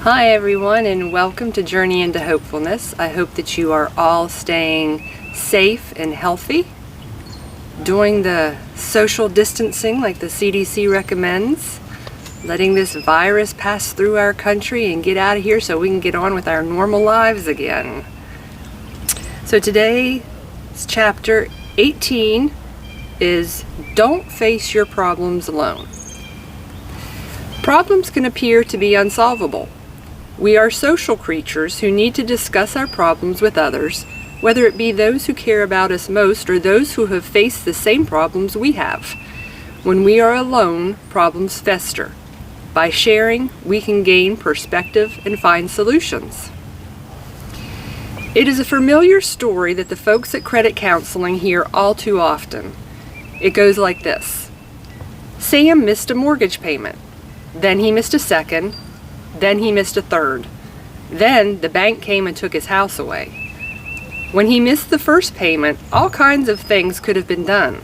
Hi everyone, and welcome to Journey into Hopefulness. I hope that you are all staying safe and healthy, doing the social distancing like the CDC recommends, letting this virus pass through our country and get out of here so we can get on with our normal lives again. So today's chapter 18 is Don't Face Your Problems Alone. Problems can appear to be unsolvable. We are social creatures who need to discuss our problems with others, whether it be those who care about us most or those who have faced the same problems we have. When we are alone, problems fester. By sharing, we can gain perspective and find solutions. It is a familiar story that the folks at Credit Counseling hear all too often. It goes like this. Sam missed a mortgage payment. Then he missed a second. Then he missed a third. Then the bank came and took his house away. When he missed the first payment, all kinds of things could have been done.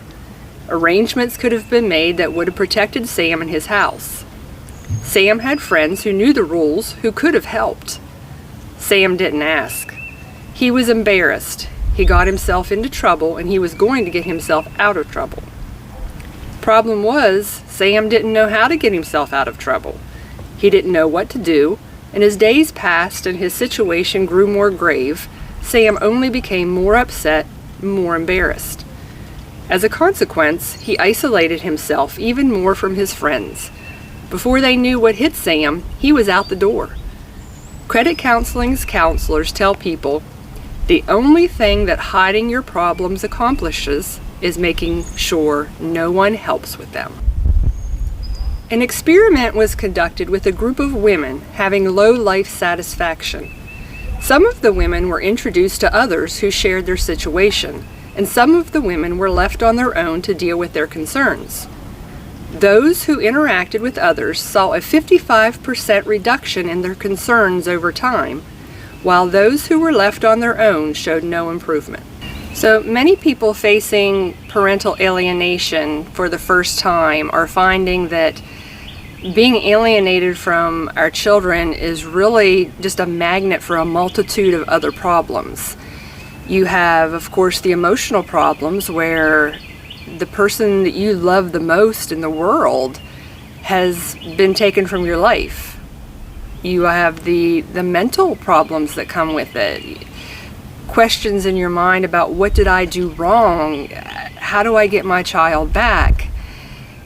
Arrangements could have been made that would have protected Sam and his house. Sam had friends who knew the rules, who could have helped. Sam didn't ask. He was embarrassed. He got himself into trouble, and he was going to get himself out of trouble. Problem was, Sam didn't know how to get himself out of trouble. He didn't know what to do, and as days passed and his situation grew more grave, Sam only became more upset, more embarrassed. As a consequence, he isolated himself even more from his friends. Before they knew what hit Sam, he was out the door. Credit Counseling's counselors tell people, the only thing that hiding your problems accomplishes is making sure no one helps with them. An experiment was conducted with a group of women having low life satisfaction. Some of the women were introduced to others who shared their situation, and some of the women were left on their own to deal with their concerns. Those who interacted with others saw a 55% reduction in their concerns over time, while those who were left on their own showed no improvement. So many people facing parental alienation for the first time are finding that being alienated from our children is really just a magnet for a multitude of other problems. You have, of course, the emotional problems where the person that you love the most in the world has been taken from your life. You have the mental problems that come with it. Questions in your mind about what did I do wrong? How do I get my child back?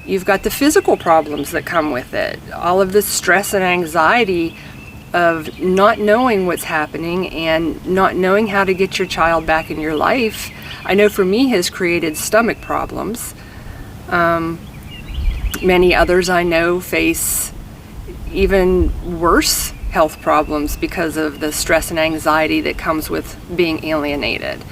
You've got the physical problems that come with it. All of the stress and anxiety of not knowing what's happening and not knowing how to get your child back in your life. I know for me has created stomach problems. Many others I know face even worse health problems because of the stress and anxiety that comes with being alienated.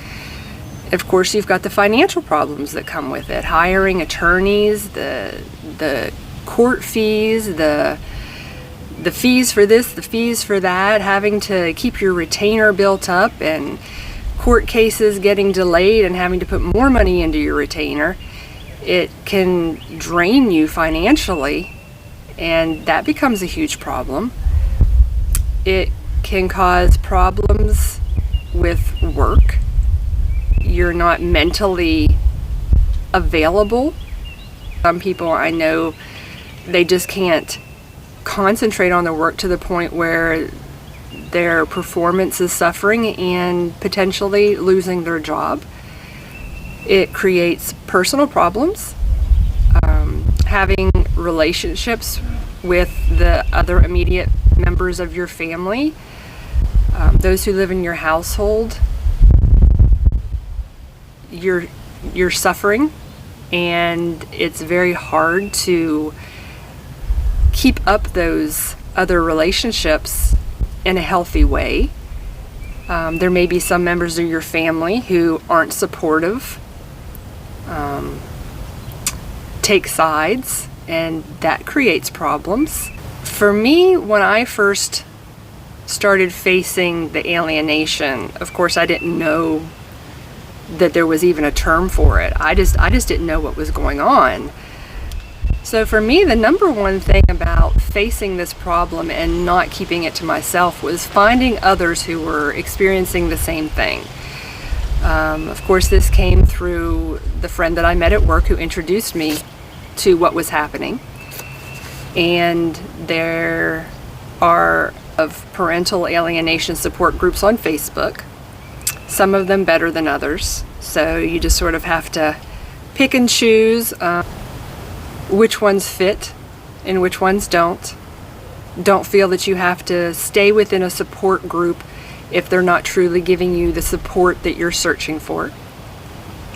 Of course, you've got the financial problems that come with it. Hiring attorneys, the court fees, the fees for this, the fees for that, having to keep your retainer built up, and court cases getting delayed and having to put more money into your retainer. It can drain you financially, and that becomes a huge problem. It can cause problems with work. You're not mentally available. Some people I know, they just can't concentrate on their work to the point where their performance is suffering and potentially losing their job. It creates personal problems. Having relationships with the other immediate members of your family, those who live in your household, you're suffering, and it's very hard to keep up those other relationships in a healthy way. There may be some members of your family who aren't supportive, take sides, and that creates problems. For me, when I first started facing the alienation, of course I didn't know that there was even a term for it. I just didn't know what was going on. So for me, the number one thing about facing this problem and not keeping it to myself was finding others who were experiencing the same thing. Of course, this came through the friend that I met at work who introduced me to what was happening. And there are of parental alienation support groups on Facebook, some of them better than others. So you just sort of have to pick and choose which ones fit and which ones don't. Don't feel that you have to stay within a support group if they're not truly giving you the support that you're searching for.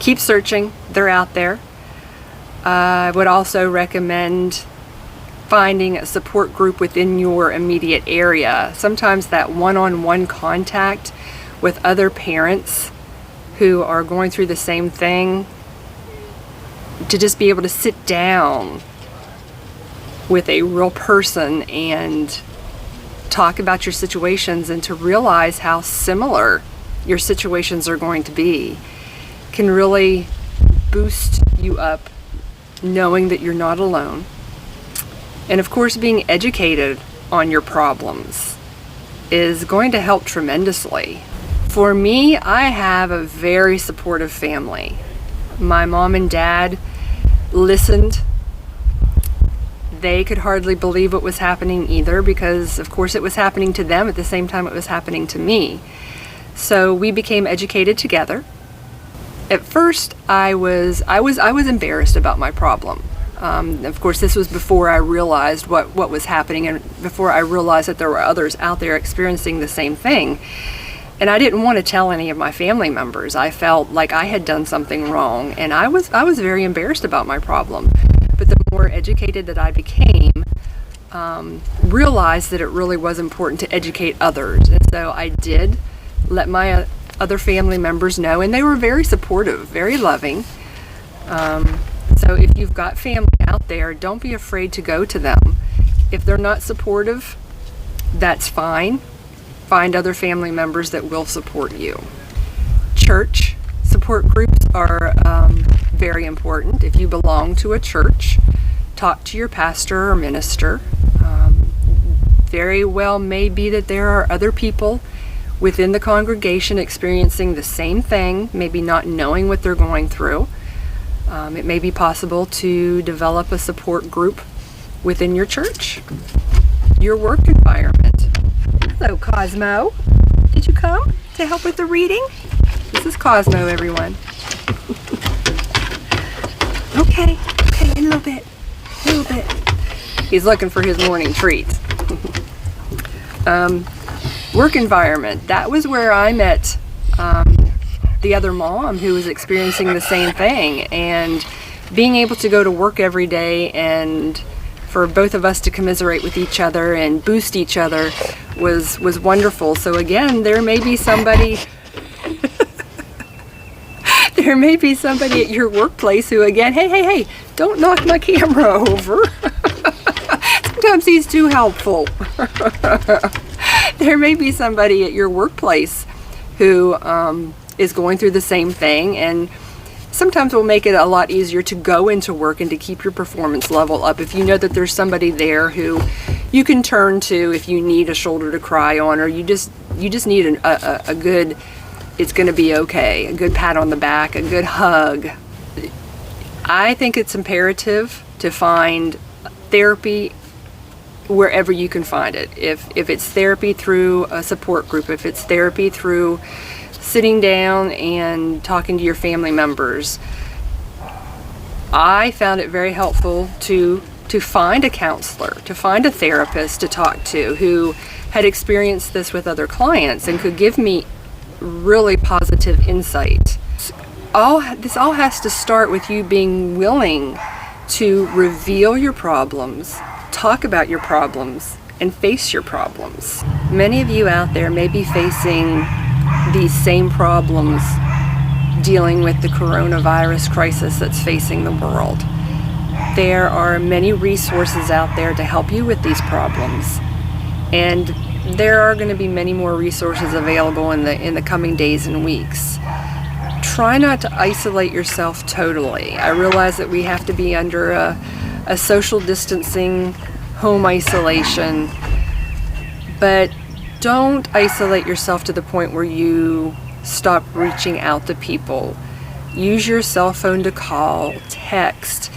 Keep searching, they're out there. I would also recommend finding a support group within your immediate area. Sometimes that one-on-one contact with other parents who are going through the same thing, to just be able to sit down with a real person and talk about your situations and to realize how similar your situations are going to be can really boost you up, knowing that you're not alone. And of course, being educated on your problems is going to help tremendously. For me, I have a very supportive family. My mom and dad listened. They could hardly believe what was happening either, because of course it was happening to them at the same time it was happening to me. So we became educated together. At first, I was embarrassed about my problem. Of course, this was before I realized what was happening, and before I realized that there were others out there experiencing the same thing. And I didn't want to tell any of my family members. I felt like I had done something wrong, and I was very embarrassed about my problem. But the more educated that I became, realized that it really was important to educate others. And so I did let my other family members know, and they were very supportive, very loving. So if you've got family out there, don't be afraid to go to them. If they're not supportive, that's fine. Find other family members that will support you. Church support groups are very important. If you belong to a church, talk to your pastor or minister. Very well may be that there are other people within the congregation experiencing the same thing, maybe not knowing what they're going through. It may be possible to develop a support group within your church. Your work environment. Hello, Cosmo. Did you come to help with the reading? This is Cosmo, everyone. Okay, a little bit. He's looking for his morning treats. Work environment. That was where I met the other mom who was experiencing the same thing, and being able to go to work every day and for both of us to commiserate with each other and boost each other was wonderful. So again, there may be somebody there may be somebody at your workplace who, again, hey, don't knock my camera over. Sometimes he's too helpful. There may be somebody at your workplace who is going through the same thing, and sometimes will make it a lot easier to go into work and to keep your performance level up if you know that there's somebody there who you can turn to if you need a shoulder to cry on, or you just need a good, it's going to be okay, a good pat on the back, a good hug. I think it's imperative to find therapy wherever you can find it. If it's therapy through a support group, if it's therapy through sitting down and talking to your family members. I found it very helpful to find a counselor, to find a therapist to talk to who had experienced this with other clients and could give me really positive insight. This all has to start with you being willing to reveal your problems, talk about your problems, and face your problems. Many of you out there may be facing these same problems dealing with the coronavirus crisis that's facing the world. There are many resources out there to help you with these problems, and there are going to be many more resources available in the coming days and weeks. Try not to isolate yourself totally. I realize that we have to be under a a social distancing, home isolation. But don't isolate yourself to the point where you stop reaching out to people. Use your cell phone to call, text,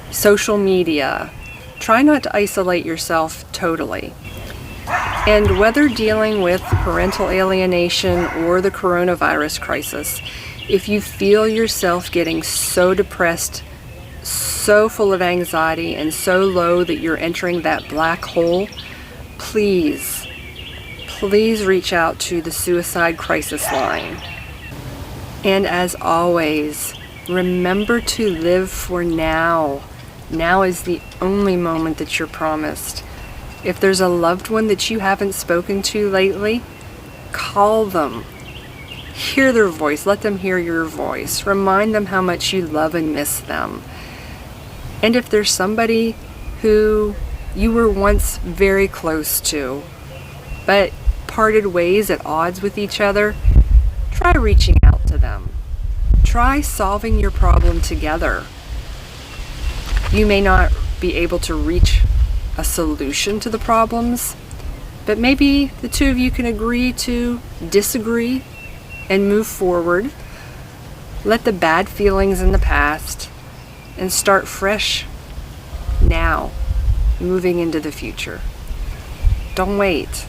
social media. Try not to isolate yourself totally. And whether dealing with parental alienation or the coronavirus crisis, if you feel yourself getting so depressed, so full of anxiety, and so low that you're entering that black hole, please reach out to the suicide crisis line. And as always, remember to live for now. Now is the only moment that you're promised. If there's a loved one that you haven't spoken to lately, call them. Hear their voice. Let them hear your voice. Remind them how much you love and miss them. And if there's somebody who you were once very close to, but parted ways at odds with each other, try reaching out to them. Try solving your problem together. You may not be able to reach a solution to the problems, but maybe the two of you can agree to disagree and move forward. Let the bad feelings in the past and start fresh now, moving into the future. Don't wait.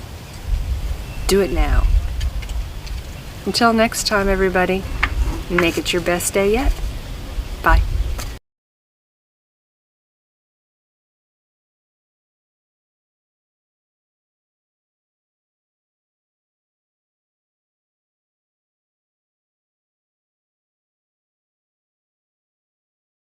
Do it now. Until next time, everybody, make it your best day yet.